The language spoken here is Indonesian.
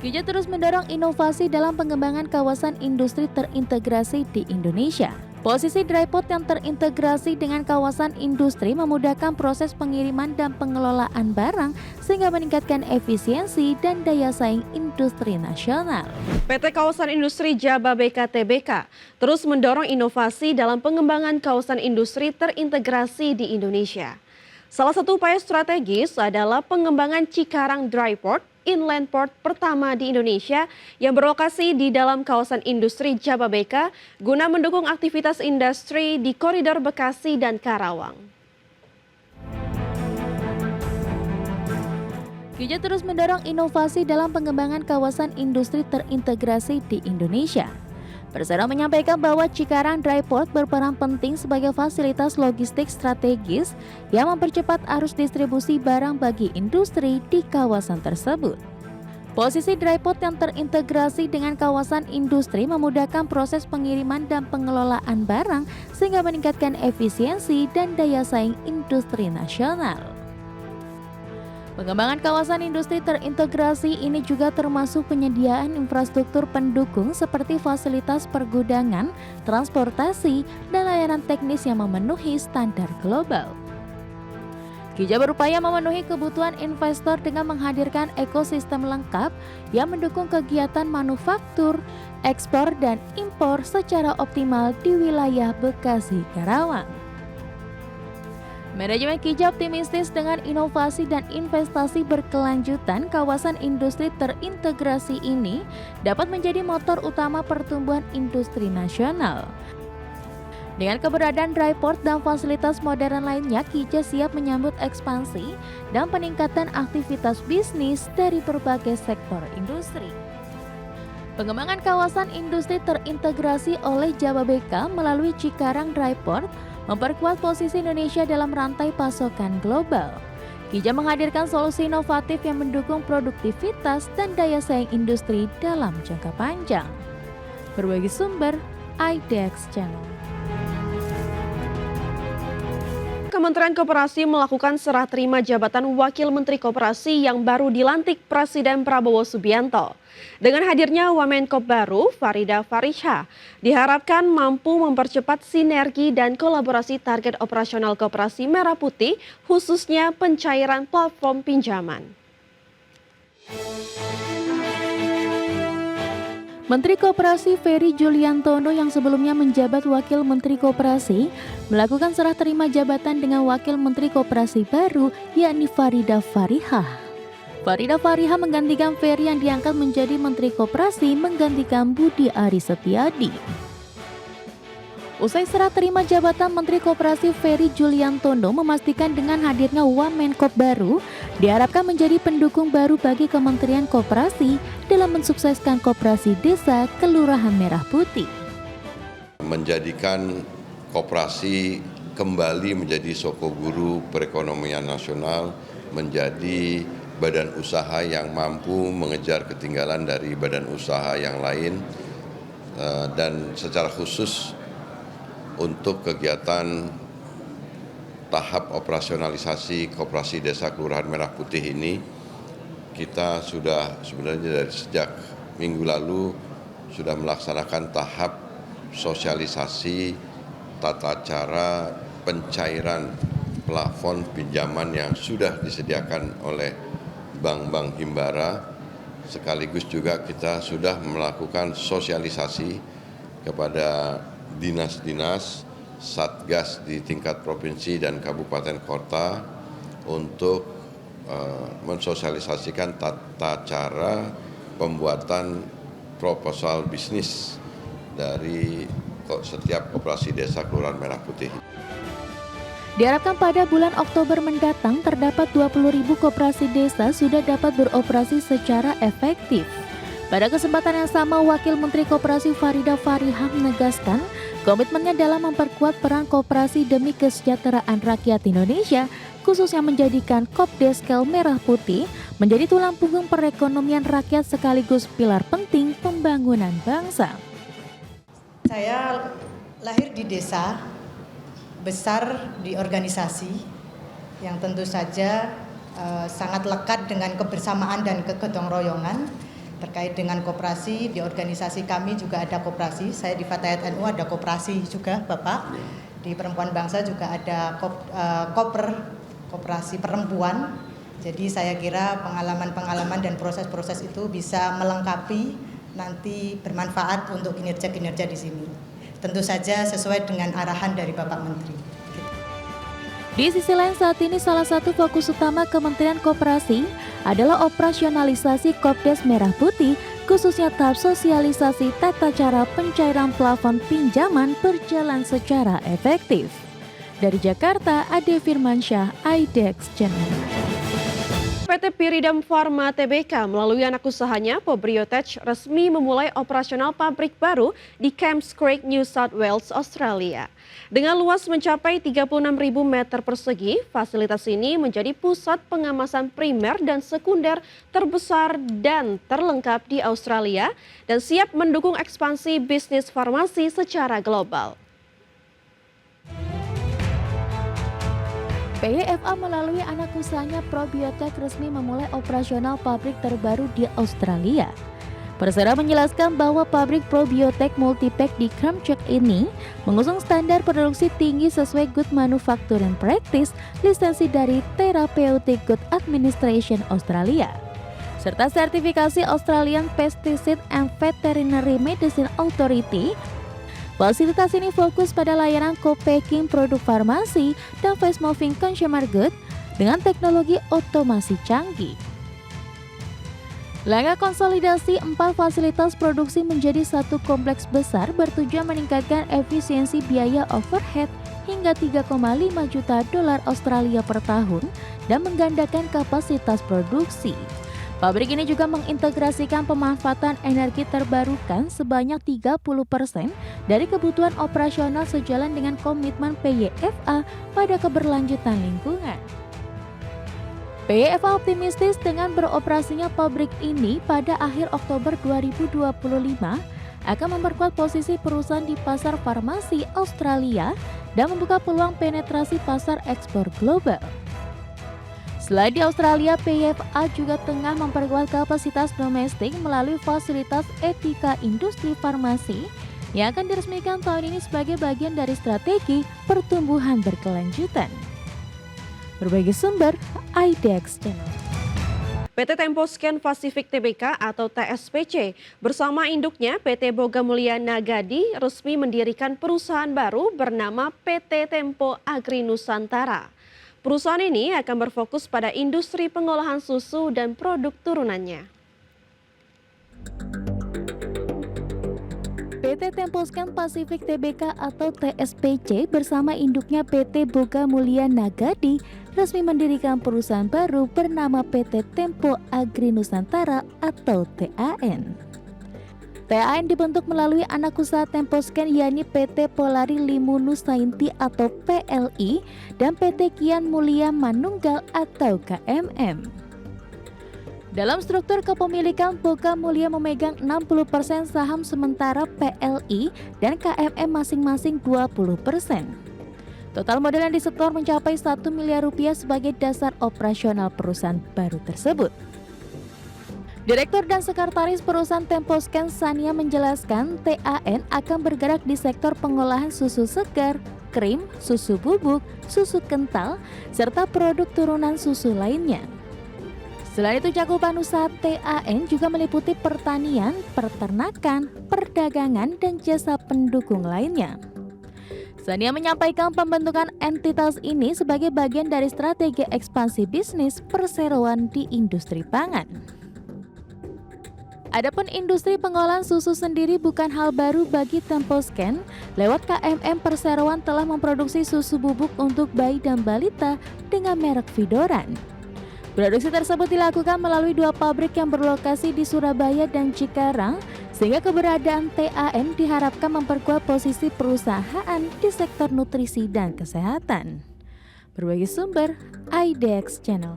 Kija terus mendorong inovasi dalam pengembangan kawasan industri terintegrasi di Indonesia. Posisi dryport yang terintegrasi dengan kawasan industri memudahkan proses pengiriman dan pengelolaan barang sehingga meningkatkan efisiensi dan daya saing industri nasional. PT Kawasan Industri Jababeka Tbk terus mendorong inovasi dalam pengembangan kawasan industri terintegrasi di Indonesia. Salah satu upaya strategis adalah pengembangan Cikarang Dryport, inland port pertama di Indonesia yang berlokasi di dalam kawasan industri Jababeka guna mendukung aktivitas industri di koridor Bekasi dan Karawang. Kija terus mendorong inovasi dalam pengembangan kawasan industri terintegrasi di Indonesia. Persero menyampaikan bahwa Cikarang Dryport berperan penting sebagai fasilitas logistik strategis yang mempercepat arus distribusi barang bagi industri di kawasan tersebut. Posisi dryport yang terintegrasi dengan kawasan industri memudahkan proses pengiriman dan pengelolaan barang sehingga meningkatkan efisiensi dan daya saing industri nasional. Pengembangan kawasan industri terintegrasi ini juga termasuk penyediaan infrastruktur pendukung seperti fasilitas pergudangan, transportasi, dan layanan teknis yang memenuhi standar global. Kija berupaya memenuhi kebutuhan investor dengan menghadirkan ekosistem lengkap yang mendukung kegiatan manufaktur, ekspor, dan impor secara optimal di wilayah Bekasi, Karawang. Manajemen Kija optimistis dengan inovasi dan investasi berkelanjutan kawasan industri terintegrasi ini dapat menjadi motor utama pertumbuhan industri nasional. Dengan keberadaan dryport dan fasilitas modern lainnya, Kija siap menyambut ekspansi dan peningkatan aktivitas bisnis dari berbagai sektor industri. Pengembangan kawasan industri terintegrasi oleh Jababeka melalui Cikarang Dryport memperkuat posisi Indonesia dalam rantai pasokan global. Kija menghadirkan solusi inovatif yang mendukung produktivitas dan daya saing industri dalam jangka panjang. Berbagi sumber, IDEX Channel. Kementerian Koperasi melakukan serah terima jabatan Wakil Menteri Koperasi yang baru dilantik Presiden Prabowo Subianto. Dengan hadirnya Wamenkop baru, Farida Farisha, diharapkan mampu mempercepat sinergi dan kolaborasi target operasional Koperasi Merah Putih, khususnya pencairan platform pinjaman. Menteri Koperasi Ferry Juliantono yang sebelumnya menjabat Wakil Menteri Koperasi melakukan serah terima jabatan dengan Wakil Menteri Koperasi baru yakni Farida Farihah. Farida Farihah menggantikan Ferry yang diangkat menjadi Menteri Koperasi menggantikan Budi Aris Setiadi. Usai serah terima jabatan Menteri Koperasi Ferry Juliantono memastikan dengan hadirnya Wamenkop baru diharapkan menjadi pendukung baru bagi Kementerian Koperasi dalam mensukseskan Koperasi Desa Kelurahan Merah Putih. Menjadikan koperasi kembali menjadi sokoguru perekonomian nasional, menjadi badan usaha yang mampu mengejar ketinggalan dari badan usaha yang lain, dan secara khusus untuk kegiatan tahap operasionalisasi Koperasi Desa Kelurahan Merah Putih ini, kita sudah sebenarnya dari sejak minggu lalu sudah melaksanakan tahap sosialisasi tata cara pencairan plafon pinjaman yang sudah disediakan oleh bank-bank himbara. Sekaligus juga kita sudah melakukan sosialisasi kepada dinas-dinas, satgas di tingkat provinsi dan kabupaten kota untuk mensosialisasikan tata cara pembuatan proposal bisnis dari setiap koperasi desa Kelurahan Merah Putih. Diharapkan pada bulan Oktober mendatang terdapat 20.000 koperasi desa sudah dapat beroperasi secara efektif. Pada kesempatan yang sama, Wakil Menteri Koperasi Farida Farihah menegaskan komitmennya dalam memperkuat peran koperasi demi kesejahteraan rakyat Indonesia, khususnya menjadikan Kopdeskel Merah Putih menjadi tulang punggung perekonomian rakyat sekaligus pilar penting pembangunan bangsa. Saya lahir di desa, besar di organisasi yang tentu saja sangat lekat dengan kebersamaan dan kegotong royongan. Terkait dengan koperasi, di organisasi kami juga ada koperasi. Saya di Fatayat NU ada koperasi juga, Bapak. Di Perempuan Bangsa juga ada koperasi perempuan. Jadi saya kira pengalaman-pengalaman dan proses-proses itu bisa melengkapi, nanti bermanfaat untuk kinerja-kinerja di sini. Tentu saja sesuai dengan arahan dari Bapak Menteri. Di sisi lain saat ini salah satu fokus utama Kementerian Koperasi adalah operasionalisasi Kopdes Merah Putih, khususnya tahap sosialisasi tata cara pencairan plafon pinjaman berjalan secara efektif. Dari Jakarta, Ade Firmansyah, IDEX Channel. PT Pyridam Pharma Tbk melalui anak usahanya Pobriotech resmi memulai operasional pabrik baru di Kemps Creek, New South Wales, Australia. Dengan luas mencapai 36.000 meter persegi, fasilitas ini menjadi pusat pengemasan primer dan sekunder terbesar dan terlengkap di Australia dan siap mendukung ekspansi bisnis farmasi secara global. PYFA melalui anak usahanya Pobriotech resmi memulai operasional pabrik terbaru di Australia. Persera menjelaskan bahwa pabrik Pobriotech Multipack di Christchurch ini mengusung standar produksi tinggi sesuai Good Manufacturing Practice, lisensi dari Therapeutic Good Administration Australia, serta sertifikasi Australian Pesticide and Veterinary Medicine Authority. Fasilitas ini fokus pada layanan co-packing produk farmasi dan fast-moving consumer good dengan teknologi otomasi canggih. Langkah konsolidasi 4 fasilitas produksi menjadi satu kompleks besar bertujuan meningkatkan efisiensi biaya overhead hingga 3,5 juta dolar Australia per tahun dan menggandakan kapasitas produksi. Pabrik ini juga mengintegrasikan pemanfaatan energi terbarukan sebanyak 30% dari kebutuhan operasional sejalan dengan komitmen PYFA pada keberlanjutan lingkungan. PYFA optimistis dengan beroperasinya pabrik ini pada akhir Oktober 2025 akan memperkuat posisi perusahaan di pasar farmasi Australia dan membuka peluang penetrasi pasar ekspor global. Selain di Australia, PYFA juga tengah memperkuat kapasitas domestik melalui fasilitas etika industri farmasi yang akan diresmikan tahun ini sebagai bagian dari strategi pertumbuhan berkelanjutan. Berbagai sumber, IDEX Channel. PT Temposcan Pacific Tbk atau TSPC bersama induknya PT Boga Mulia Nagadi resmi mendirikan perusahaan baru bernama PT Tempo Agri Nusantara. Perusahaan ini akan berfokus pada industri pengolahan susu dan produk turunannya. PT Temposcan Pacific Tbk atau TSPC bersama induknya PT Boga Mulia Nagadi resmi mendirikan perusahaan baru bernama PT Tempo Agri Nusantara atau TAN. TAN dibentuk melalui anak usaha Temposcan yakni PT Polari Limunu Sainti atau PLI dan PT Kian Mulia Manunggal atau KMM. Dalam struktur kepemilikan, Boga Mulia memegang 60% saham sementara PLI dan KMM masing-masing 20%. Total modal yang disetor mencapai 1 miliar rupiah sebagai dasar operasional perusahaan baru tersebut. Direktur dan Sekretaris Perusahaan Temposcan Sania menjelaskan TAN akan bergerak di sektor pengolahan susu segar, krim, susu bubuk, susu kental, serta produk turunan susu lainnya. Selain itu cakupan usaha TAN juga meliputi pertanian, peternakan, perdagangan, dan jasa pendukung lainnya. Sania menyampaikan pembentukan entitas ini sebagai bagian dari strategi ekspansi bisnis perseroan di industri pangan. Adapun industri pengolahan susu sendiri bukan hal baru bagi Temposcan. Lewat KMM Perseroan telah memproduksi susu bubuk untuk bayi dan balita dengan merek Vidoran. Produksi tersebut dilakukan melalui 2 pabrik yang berlokasi di Surabaya dan Cikarang, sehingga keberadaan TAN diharapkan memperkuat posisi perusahaan di sektor nutrisi dan kesehatan. Berbagai sumber, IDEX Channel.